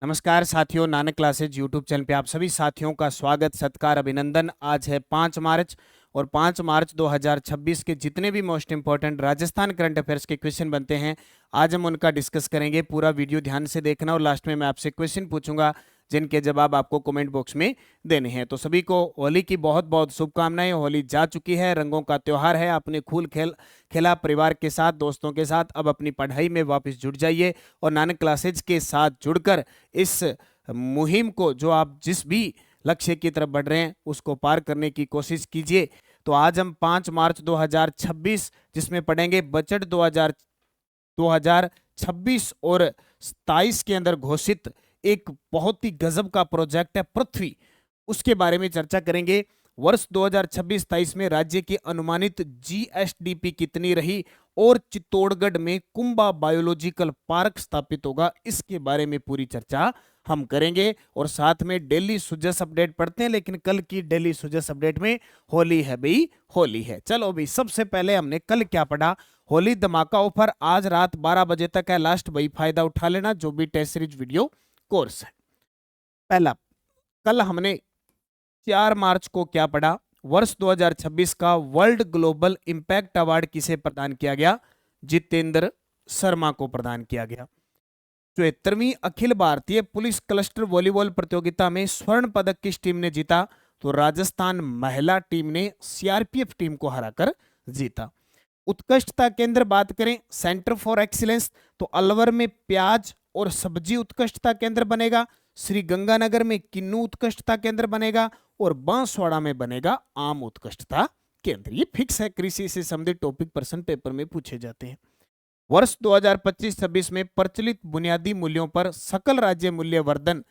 नमस्कार साथियों, Nanak classes YouTube channel पे आप सभी साथियों का स्वागत, सत्कार, अभिनंदन। आज है 5 मार्च और 5 मार्च 2026 के जितने भी most important Rajasthan current affairs के क्वेश्चन बनते हैं, आज हम उनका डिस्कस करेंगे। पूरा वीडियो ध्यान से देखना और लास्ट में मैं आपसे क्वेश्चन पूछूंगा जिनके जवाब आपको कमेंट बॉक्स में देने हैं। तो सभी को होली की बहुत बहुत शुभकामनाएं। होली जा चुकी है, रंगों का त्योहार है। आपने खूब खेला परिवार के साथ, दोस्तों के साथ। अब अपनी पढ़ाई में वापस जुट जाइए और नानक क्लासेज के साथ जुड़कर इस मुहिम को, जो आप जिस भी लक्ष्य की तरफ बढ़ रहे हैं, उसको पार करने की कोशिश कीजिए। तो आज हम 5 मार्च 2026 जिसमें पढ़ेंगे बजट 2026 और 27 के अंदर घोषित एक बहुत ही गजब का प्रोजेक्ट है पृथ्वी, उसके बारे में चर्चा करेंगे। वर्ष 2026-27 में राज्य की अनुमानित जीएसडीपी कितनी रही और चित्तौड़गढ़ में कुंबा बायोलॉजिकल पार्क स्थापित होगा, इसके बारे में पूरी चर्चा हम करेंगे। और साथ में डेली सुजस अपडेट पढ़ते हैं, लेकिन कल की डेली सुजस अपडेट में होली है भाई, होली है। चलो भाई, सबसे पहले हमने कल क्या पढ़ा। होली धमाका ऑफर आज रात 12 बजे तक है लास्ट, भाई फायदा उठा लेना जो भी टेस्ट सीरीज वीडियो कोर्स है। पहला, कल हमने 4 मार्च को क्या पढ़ा। वर्ष 2026 का वर्ल्ड ग्लोबल इंपैक्ट अवार्ड किसे प्रदान किया गया? जितेंद्र शर्मा को प्रदान किया गया। 74वीं Akhil Bharatiya police cluster volleyball प्रतियोगिता में स्वर्ण पदक किस टीम ने जीता? तो राजस्थान महिला टीम ने सीआरपीएफ टीम को हराकर जीता। उत्कृष्टता केंद्र बात करें, सेंटर फॉर एक्सीलेंस, तो अलवर में प्याज और सब्जी उत्कृष्टता केंद्र बनेगा, श्री गंगानगर में किन्नू उत्कृष्टता केंद्र बनेगा और बांसवाड़ा में बनेगा आम उत्कृष्टता केंद्र। ये फिक्स है, कृषि से संबंधित टॉपिक प्रश्न पेपर में पूछे जाते हैं। वर्ष 2025-26 में प्रचलित बुनियादी मूल्यों पर सकल राज्य मूल्य वर्धन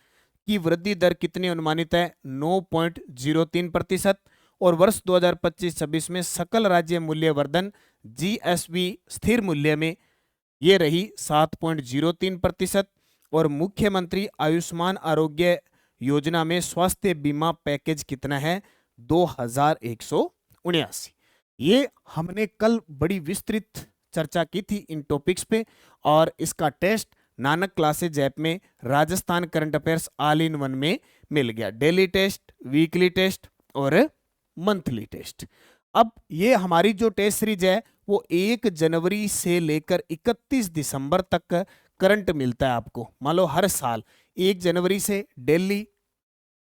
की वृद्धि दर कितनी अनुमानित है? 9.03%। और वर्ष 2025-26 में सकल राज्य मूल्य वर्धन जीएसबी स्थिर मूल्य में ये रही 7.03%। और मुख्यमंत्री आयुष्मान आरोग्य योजना में स्वास्थ्य बीमा पैकेज कितना है? 2179। ये हमने कल बड़ी विस्तृत चर्चा की थी इन टॉपिक्स पे, और इसका टेस्ट नानक क्लासेज ऐप में Rajasthan current affairs all in one में मिल गया। डेली टेस्ट, वीकली टेस्ट और मंथली टेस्ट। अब ये हमारी जो टेस्ट सीरीज है वो 1 जनवरी से लेकर 31 दिसंबर तक करंट मिलता है आपको। मान लो हर साल 1 जनवरी से डेली,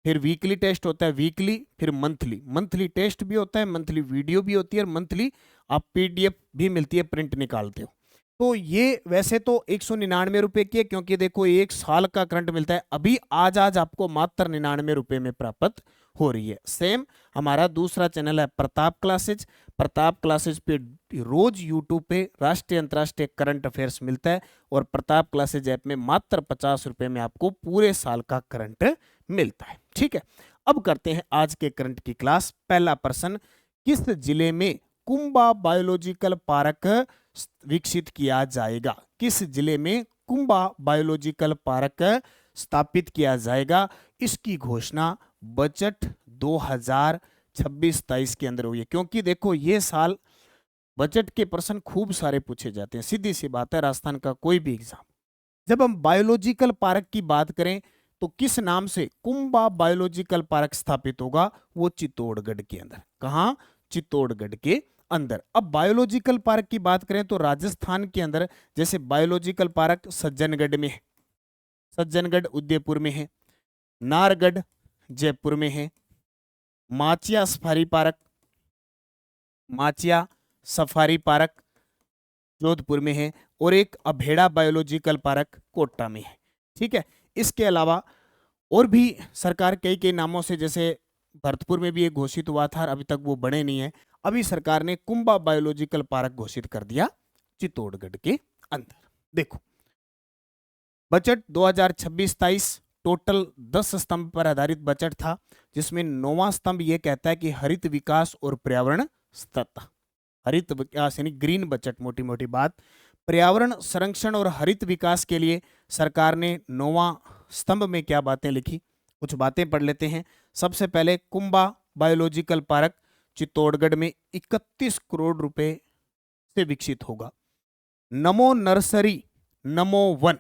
फिर वीकली टेस्ट होता है, वीकली, फिर मंथली टेस्ट भी होता है, मंथली वीडियो भी होती है, और मंथली आप पीडीएफ भी मिलती है, प्रिंट निकालते हो। तो ये वैसे तो 199 रुपए की है, क्योंकि देखो 1 साल का करंट मिलता है। अभी आज आपको मात्र 99 रुपए में प्राप्त हो रही है। सेम हमारा दूसरा चैनल है प्रताप क्लासेज। प्रताप क्लासेज पे रोज यूट्यूब पे राष्ट्रीय अंतर्राष्ट्रीय करंट अफेयर्स मिलता है, और प्रताप क्लासेज ऐप में मात्र 50 रुपए में आपको पूरे साल का करंट मिलता है। ठीक है, अब करते हैं आज के करंट की क्लास। पहला प्रश्न, किस जिले में कुंबा बायोलॉजिकल पार्क विकसित किया जाएगा? किस जिले में कुंबा बायोलॉजिकल पार्क स्थापित किया जाएगा? इसकी घोषणा बजट 2026-27 के अंदर हुई है। क्योंकि देखो ये साल बजट के प्रश्न खूब सारे पूछे जाते हैं, सीधी सी बात है, राजस्थान का कोई भी एग्जाम। जब हम बायोलॉजिकल पार्क की बात करें तो किस नाम से कुंबा बायोलॉजिकल पार्क स्थापित होगा? वो चित्तौड़गढ़ के अंदर। कहां? चित्तौड़गढ़ के अंदर। अब बायोलॉजिकल पार्क की बात करें तो राजस्थान के अंदर जैसे बायोलॉजिकल पार्क सज्जनगढ़ में है, सज्जनगढ़ उदयपुर में है, नारगढ़ जयपुर में है, माचिया सफारी पार्क जोधपुर में है, और एक अभेड़ा बायोलॉजिकल पार्क कोटा में है। ठीक है, इसके अलावा और भी सरकार कई नामों से, जैसे भरतपुर में भी एक घोषित हुआ था, अभी तक वो बने नहीं है। अभी सरकार ने कुंबा बायोलॉजिकल पार्क घोषित कर दिया चित्तौड़गढ़ के अंदर। देखो, बजट 2026-27 टोटल 10 स्तंभ पर आधारित बजट था, जिसमें 9वां स्तंभ यह कहता है कि हरित विकास और पर्यावरण सतत। हरित विकास यानी ग्रीन बजट, मोटी मोटी बात। पर्यावरण संरक्षण और हरित विकास के लिए सरकार ने 9वां स्तंभ में क्या बातें लिखी, कुछ बातें पढ़ लेते हैं। सबसे पहले, कुंबा बायोलॉजिकल पार्क चित्तौड़गढ़ में 31 करोड़ रुपए से विकसित होगा। नमो नर्सरी, नमो वन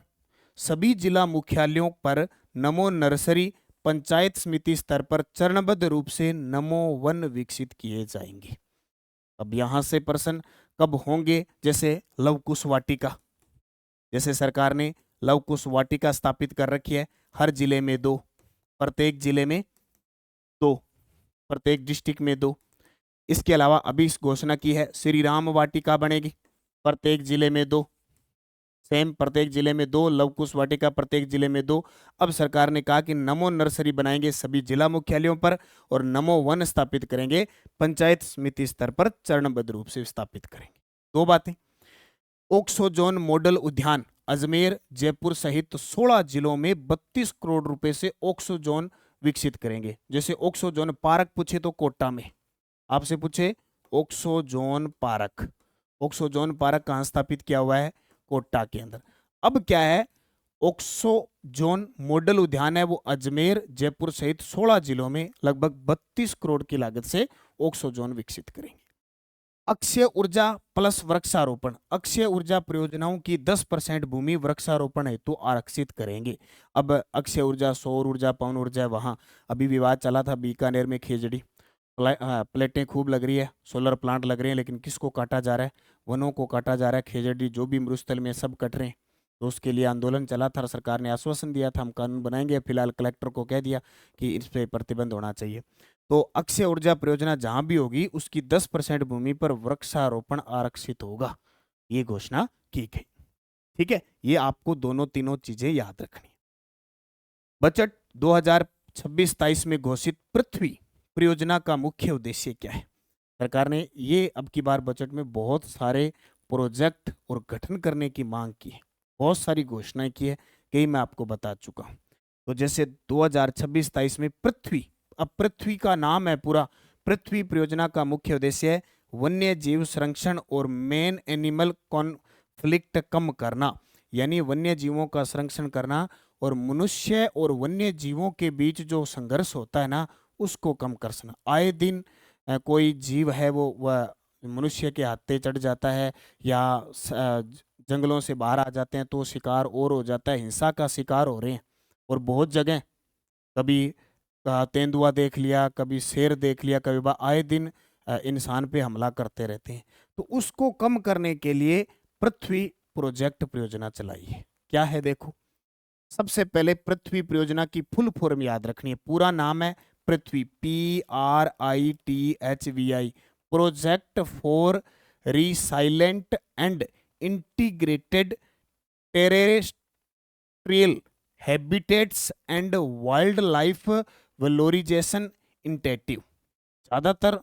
सभी जिला मुख्यालयों पर नमो नर्सरी पंचायत समिति स्तर पर चरणबद्ध रूप से नमो वन विकसित किए जाएंगे। अब यहां से प्रश्न कब होंगे? जैसे लव कुश वाटिका, जैसे सरकार ने लव कुश वाटिका स्थापित कर रखी है, हर जिले में 2, प्रत्येक जिले में 2, प्रत्येक डिस्ट्रिक्ट में 2। इसके अलावा अभी इस घोषणा की है श्री राम वाटिका बनेगी, प्रत्येक जिले में 2, सेम प्रत्येक जिले में 2, लव कुश वाटिका प्रत्येक जिले में 2। अब सरकार ने कहा कि नमो नर्सरी बनाएंगे सभी जिला मुख्यालयों पर और नमो वन स्थापित करेंगे पंचायत समिति स्तर पर चरणबद्ध रूप से स्थापित करेंगे। 2 बातें। ओक्सो जोन मॉडल उद्यान अजमेर जयपुर सहित 16 जिलों में 32 करोड़ रुपए से ओक्सो जोन विकसित करेंगे। जैसे ओक्सो जोन पार्क पूछे तो कोटा में, आपसे पूछे OXO zone park, OXO zone park कहाँ स्थापित किया हुआ है? कोटा के अंदर। अब क्या है, ओक्सो जोन मॉडल उद्यान है वो अजमेर जयपुर सहित 16 जिलों में लगभग 32 करोड़ की लागत से ओक्सो जोन विकसित करेंगे। अक्षय ऊर्जा प्लस वृक्षारोपण, अक्षय ऊर्जा परियोजनाओं की 10% भूमि वृक्षारोपण हेतु आरक्षित करेंगे। अब अक्षय ऊर्जा, सौर ऊर्जा, पवन ऊर्जा, वहां अभी विवाद चला था बीकानेर में, खेजड़ी प्लेटें खूब लग रही है, सोलर प्लांट लग रहे हैं, लेकिन किसको काटा जा रहा है? वनों को काटा जा रहा है। खेजड़ी जो भी मरुस्थल में सब कट रहे हैं, तो उसके लिए आंदोलन चला था। सरकार ने आश्वासन दिया था हम कानून बनाएंगे, फिलहाल कलेक्टर को कह दिया कि इस पर प्रतिबंध होना चाहिए। तो अक्षय ऊर्जा परियोजना जहां भी होगी उसकी 10% भूमि पर वृक्षारोपण आरक्षित होगा, ये घोषणा की गई। ठीक है, ये आपको दोनों तीनों चीजें याद रखनी। बजट 2026-27 में घोषित पृथ्वी परियोजना का मुख्य उद्देश्य क्या है? सरकार ने ये अब की बार बजट में बहुत सारे प्रोजेक्ट और गठन करने की मांग की है, बहुत सारी घोषणाएं की है, कई मैं आपको बता चुका हूं। तो जैसे 2026-27 में पृथ्वी, अब पृथ्वी का नाम है पूरा, पृथ्वी परियोजना का मुख्य उद्देश्य है वन्य जीव संरक्षण और मेन एनिमल कॉन्फ्लिक्ट कम करना, यानी वन्य जीवों का संरक्षण करना और मनुष्य और वन्य जीवों के बीच जो संघर्ष होता है ना, उसको कम करना। आए दिन कोई जीव है वो वह मनुष्य के हाथे चढ़ जाता है या जंगलों से बाहर आ जाते हैं तो शिकार और हो जाता है, हिंसा का शिकार हो रहे हैं। और बहुत जगह कभी तेंदुआ देख लिया, कभी शेर देख लिया, कभी आए दिन इंसान पे हमला करते रहते हैं। तो उसको कम करने के लिए पृथ्वी प्रोजेक्ट परियोजना चलाई है। क्या है देखो, सबसे पहले पृथ्वी परियोजना की फुल फॉर्म याद रखनी है। पूरा नाम है Prithvi, PRITHVI, project for resilient and integrated terrestrial habitats and wildlife valorisation initiative. ज्यादातर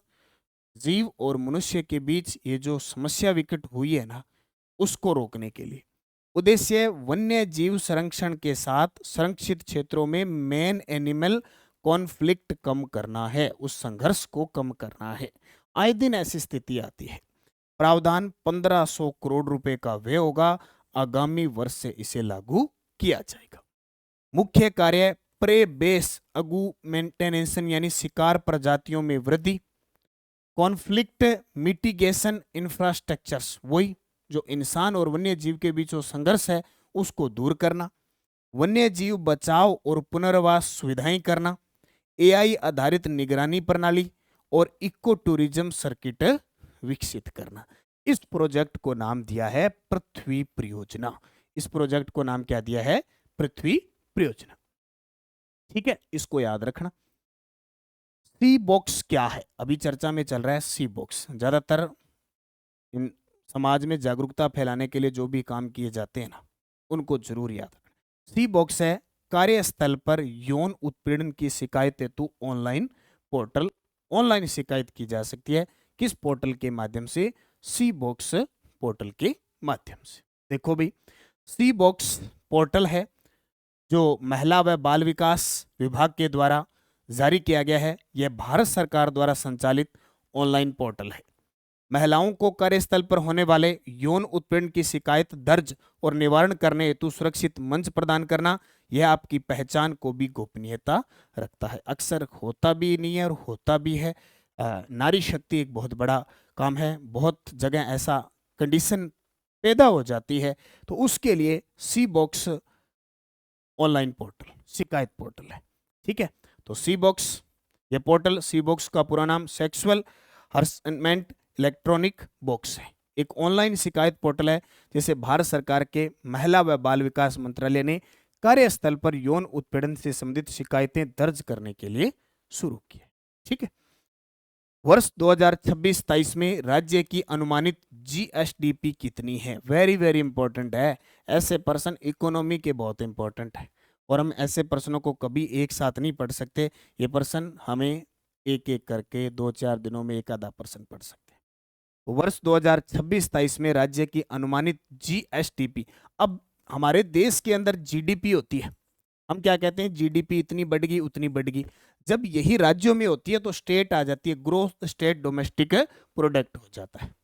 जीव और मनुष्य के बीच ये जो समस्या विकट हुई है ना, उसको रोकने के लिए उद्देश्य वन्य जीव संरक्षण के साथ संरक्षित क्षेत्रों में मेन एनिमल कॉन्फ्लिक्ट कम करना है, उस संघर्ष को कम करना है। आए दिन ऐसी स्थिति आती है। प्रावधान 1500 करोड़ रुपए का व्यय होगा, आगामी वर्ष से इसे लागू किया जाएगा। मुख्य कार्य प्रे बेस अगुमेंटेनेशन यानी शिकार प्रजातियों में वृद्धि, कॉन्फ्लिक्ट मिटिगेशन इंफ्रास्ट्रक्चर्स, वही जो इंसान और वन्य जीव के बीच जो संघर्ष है उसको दूर करना, वन्य जीव बचाव और पुनर्वास सुविधाएं करना, AI आधारित निगरानी प्रणाली और इको टूरिज्म सर्किट विकसित करना। इस प्रोजेक्ट को नाम दिया है पृथ्वी परियोजना। इस प्रोजेक्ट को नाम क्या दिया है? पृथ्वी परियोजना। ठीक है, इसको याद रखना। सी बॉक्स क्या है? अभी चर्चा में चल रहा है सी बॉक्स। ज्यादातर इन समाज में जागरूकता फैलाने के लिए जो भी काम किए जाते हैं ना, उनको जरूर याद रखना। सी बॉक्स है कार्यस्थल पर यौन उत्पीड़न की शिकायत हेतु ऑनलाइन पोर्टल। ऑनलाइन शिकायत की जा सकती है किस पोर्टल के माध्यम से? सी बॉक्स पोर्टल के माध्यम से। देखो भाई, सी बॉक्स पोर्टल है जो महिला व बाल विकास विभाग के द्वारा जारी किया गया है। यह भारत सरकार द्वारा संचालित ऑनलाइन पोर्टल है। महिलाओं को कार्यस्थल पर होने वाले यौन उत्पीड़न की शिकायत दर्ज और निवारण करने हेतु सुरक्षित मंच प्रदान करना, यह आपकी पहचान को भी गोपनीयता रखता है। अक्सर होता भी नहीं है और होता भी है। नारी शक्ति एक बहुत बड़ा काम है। बहुत जगह ऐसा कंडीशन पैदा हो जाती है, तो उसके लिए सी बॉक्स ऑनलाइन पोर्टल, शिकायत पोर्टल है। ठीक है, तो सी बॉक्स, ये पोर्टल सी बॉक्स का पूरा नाम सेक्सुअल हरासमेंट इलेक्ट्रॉनिक बॉक्स है। एक ऑनलाइन शिकायत पोर्टल है जिसे भारत सरकार के महिला व बाल विकास मंत्रालय ने कार्यस्थल पर यौन उत्पीड़न से संबंधित शिकायतें दर्ज करने के लिए शुरू किया। ठीक है, वर्ष 2026-23 में राज्य की अनुमानित जीएसडीपी कितनी है? वेरी वेरी इंपॉर्टेंट है। ऐसे पर्सन इकोनॉमी के बहुत इंपॉर्टेंट है और हम ऐसे पर्सनों को कभी एक साथ नहीं पढ़ सकते। ये पर्सन हमें एक एक करके 2-4 दिनों में एक आधा पर्सन पढ़ सकते हैं। वर्ष 2026-23 में राज्य की अनुमानित जीएसडीपी, अब हमारे देश के अंदर जीडीपी होती है, हम क्या कहते हैं, जीडीपी इतनी बढ़ेगी उतनी बढ़ेगी। जब यही राज्यों में होती है तो स्टेट आ जाती है, ग्रोथ स्टेट डोमेस्टिक प्रोडक्ट हो जाता है।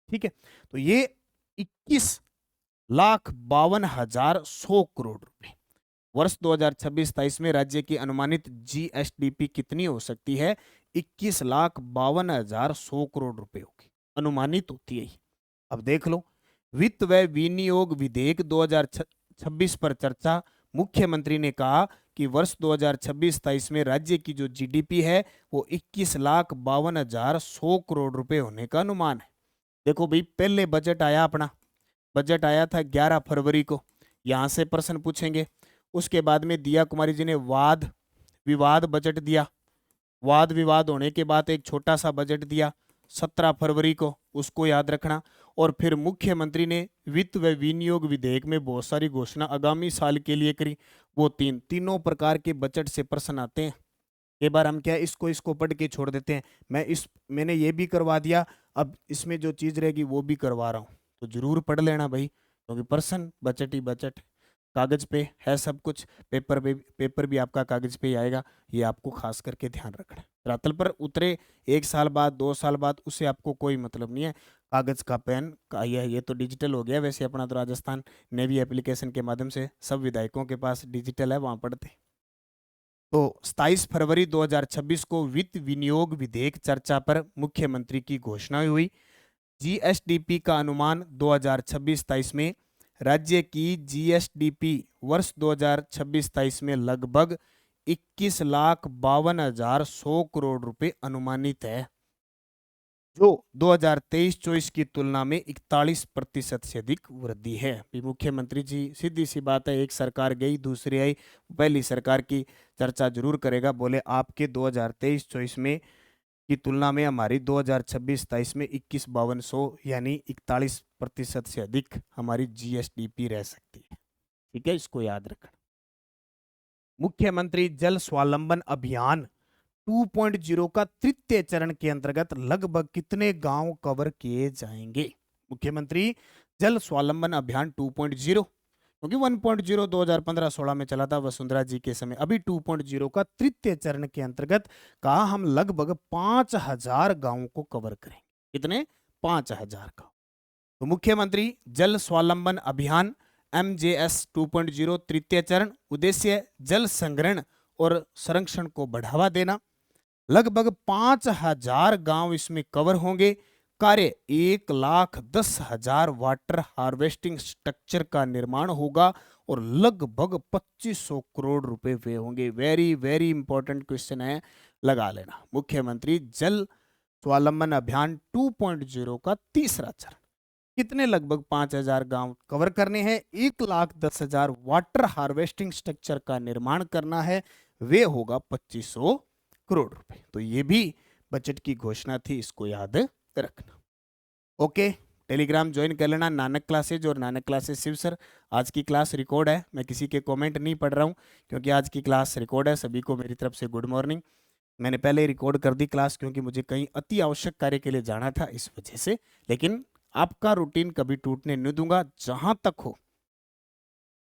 ठीक है, तो ये 21,52,100 करोड़ रुपए वर्ष 2026-23 में राज्य की अनुमानित जीएसडीपी कितनी हो सकती है? 21,52,100 करोड़ रुपए होगी, अनुमानित होती है। अब देख लो, वित्त व विनियोग विधेयक 2026 पर चर्चा। मुख्यमंत्री ने कहा कि वर्ष 2026-23 में राज्य की जो जीडीपी है वो 21,52,100 करोड़ रुपए होने का अनुमान है। देखो भाई, पहले बजट आया, अपना बजट आया था 11 फरवरी को, यहां से प्रश्न पूछेंगे। उसके बाद में दिया कुमारी जी ने वाद विवाद बजट दिया, वाद विवाद होने के बाद एक छोटा सा बजट दिया 17 फरवरी को, उसको याद रखना। और फिर मुख्यमंत्री ने वित्त व विनियोग विधेयक में बहुत सारी घोषणा आगामी साल के लिए करी। वो तीनों प्रकार के बजट से प्रश्न आते हैं। एक बार हम क्या इसको पढ़ के छोड़ देते हैं, मैंने ये भी करवा दिया, अब इसमें जो चीज रहेगी वो भी करवा रहा हूँ, तो जरूर पढ़ लेना भाई, क्योंकि प्रश्न बजट ही बजट, कागज पे है सब कुछ, पेपर भी आपका कागज पे ही आएगा, ये आपको खास करके ध्यान रखना है। रातल पर उतरे 1 साल बाद 2 साल बाद उससे आपको कोई मतलब नहीं है, कागज का पेन का ये तो डिजिटल हो गया। वैसे अपना तो राजस्थान नेवी एप्लीकेशन के माध्यम से सब विधायकों के पास डिजिटल है, वहां पढ़ते। तो 27 फरवरी 2026 को वित्त विनियोग विधेयक चर्चा पर मुख्यमंत्री की घोषणा हुई। जीएसडीपी का अनुमान 2026-23 में राज्य की जीएसडीपी वर्ष 2026-23 में लगभग 21,52,100 करोड़ रुपए अनुमानित है, जो 2023-24 की तुलना में 41% से अधिक वृद्धि है। मुख्यमंत्री जी, सीधी सी बात है, एक सरकार गई दूसरी आई, पहली सरकार की चर्चा जरूर करेगा, बोले आपके 2023-24 में की तुलना में हमारी 2026-23 में 21,52,100 यानी 41% से अधिक हमारी जीएसडीपी रह सकती है। ठीक है, इसको याद रखना। मुख्यमंत्री जल स्वावलंबन अभियान 2.0 का तृतीय चरण के अंतर्गत लगभग कितने गांव कवर किए जाएंगे? मुख्यमंत्री जल स्वावलंबन अभियान 2.0, क्योंकि 1.0 2015-16 में चला था वसुंधरा जी के समय, अभी 2.0 का तृतीय चरण के अंतर्गत कहा हम लगभग 5,000 गांवों को कवर करेंगे। कितने? 5,000 गांव। तो मुख्यमंत्री जल स्वावलंबन अभियान MJS 2.0 तृतीय चरण, उद्देश्य जल संग्रहण और संरक्षण को बढ़ावा देना। लगभग 5,000 गांव इसमें कवर होंगे। कार्य 1,10,000 वाटर हार्वेस्टिंग स्ट्रक्चर का निर्माण होगा और लगभग 2,500 करोड़ रुपए वे होंगे। वेरी वेरी इंपॉर्टेंट क्वेश्चन है, लगा लेना। मुख्यमंत्री जल स्वावलंबन अभियान 2.0 का तीसरा चरण, कितने? लगभग 5,000 गांव कवर करने हैं, 1,10,000 वाटर हार्वेस्टिंग स्ट्रक्चर का निर्माण करना है, वे होगा 2,500 करोड़ रुपए। तो ये भी बजट की घोषणा थी, इसको याद रखना। ओके, टेलीग्राम ज्वाइन कर लेना, नानक क्लासेज और नानक क्लासेज शिव सर। आज की क्लास रिकॉर्ड है, मैं किसी के कमेंट नहीं पढ़ रहा हूँ, क्योंकि आज की क्लास रिकॉर्ड है। सभी को मेरी तरफ से गुड मॉर्निंग। मैंने पहले रिकॉर्ड कर दी क्लास, क्योंकि मुझे कहीं अति आवश्यक कार्य के लिए जाना था, इस वजह से। लेकिन आपका रूटीन कभी टूटने नहीं दूंगा, जहां तक हो।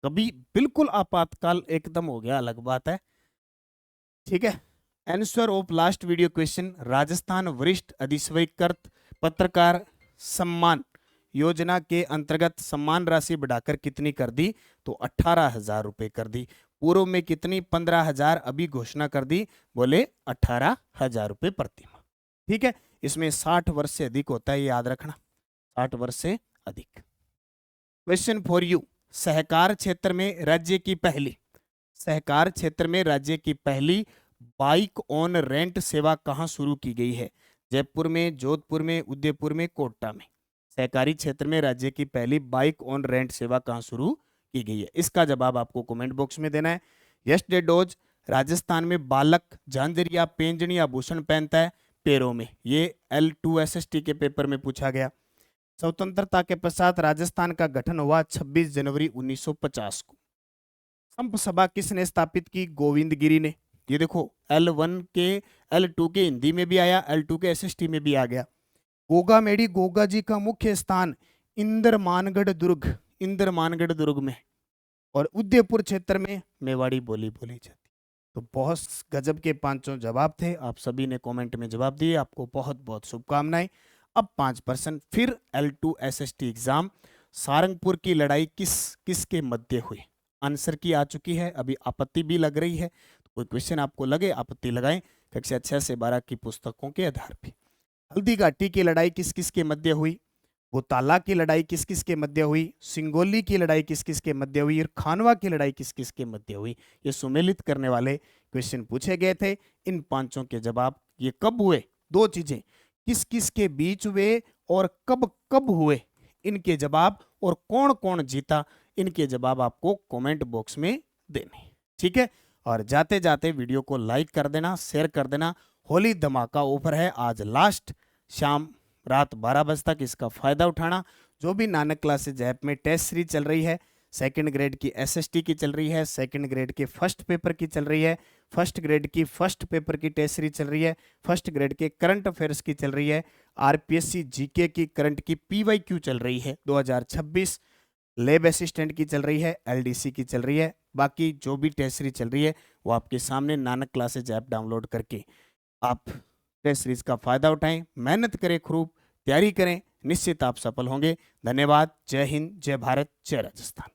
कभी बिल्कुल आपातकाल एकदम हो गया, अलग बात है। ठीक है, answer of last video question, Rajasthan वरिष्ठ अधिस्वीकृत पत्रकार सम्मान योजना के अंतर्गत सम्मान राशि बढ़ाकर कितनी कर दी? तो 18,000 रुपए कर दी। पूर्व में कितनी? 15,000, अभी घोषणा कर दी, बोले 18,000 रुपए प्रति माह। ठीक है, इसमें 60 वर्ष से अधिक होता है, याद रखना, 60 वर्ष से अधिक। क्वेश्चन फॉर यू, सहकार क्षेत्र में राज्य की पहली सहकार क्षेत्र में राज्य की पहली बाइक ऑन रेंट सेवा कहाँ शुरू की गई है? जयपुर में, जोधपुर में, उदयपुर में, कोटा में। सहकारी क्षेत्र में राज्य की पहली बाइक ऑन रेंट सेवा कहाँ शुरू की गई है? इसका जवाब आपको कमेंट बॉक्स में देना है। यस्टरडे डोज राजस्थान में बालक झांझरिया, पेंजनी, आभूषण पहनता है पैरों में। ये L2 SST के पेपर में पूछा गया। स्वतंत्रता के पश्चात राजस्थान का गठन हुआ 26 जनवरी 1950 को। संप सभा किसने स्थापित की? गोविंद गिरी ने। ये देखो L1 के, L2 के हिंदी में भी आया, L2 के SST में भी आ गया। गोगा मेडी गोगा जी का मुख्य स्थान इंद्रमानगढ़ दुर्ग, इंद्रमानगढ़ दुर्ग में। और उदयपुर क्षेत्र में मेवाड़ी बोली बोली जाती। तो बहुत गजब के पांचों जवाब थे, आप सभी ने कमेंट में जवाब दिए, आपको बहुत बहुत शुभकामनाएं। अब 5% फिर L2 SST एग्जाम। सारंगपुर की लड़ाई किसके मध्य हुई? आंसर की आ चुकी है, अभी आपत्ति भी लग रही है। तो कोई क्वेश्चन आपको लगे, आपत्ति लगाएं कक्षा 6 से 12 की पुस्तकों के आधार पर। हल्दी घाटी की लड़ाई किस के मध्य हुई? गोताला की लड़ाई किस के मध्य हुई? सिंगोली की लड़ाई किस के मध्य हुई? और खानवा की लड़ाई किस के मध्य हुई? ये सुमेलित करने वाले क्वेश्चन पूछे गए थे। इन पांचों के जवाब ये कब हुए? दो चीजें, किस के बीच हुए और कब कब हुए, इनके जवाब, और कौन कौन जीता, इनके जवाब आपको कमेंट बॉक्स में देने। ठीक है, और जाते जाते वीडियो को लाइक कर देना, शेयर कर देना। होली धमाका ऑफर है आज लास्ट, शाम रात 12 बजे तक इसका फायदा उठाना। जो भी नानक क्लासेज ऐप में टेस्ट सीरीज चल रही है, सेकंड ग्रेड की SST की चल रही है, सेकंड ग्रेड के फर्स्ट पेपर की चल रही है, फर्स्ट ग्रेड की फर्स्ट पेपर की टेस्ट सीरीज चल रही है, फर्स्ट ग्रेड के करंट अफेयर्स की चल रही है, RPSC GK की करंट की PYQ चल रही है 2026, लैब असिस्टेंट की चल रही है, LDC की चल रही है। बाकी जो भी टेस्ट सीरीज चल रही है वो आपके सामने नानक क्लासेज ऐप डाउनलोड करके आप टेस्ट सीरीज का फायदा उठाएं, मेहनत करें, खूब तैयारी करें, निश्चित आप सफल होंगे। धन्यवाद। जय हिंद, जय भारत, जय राजस्थान।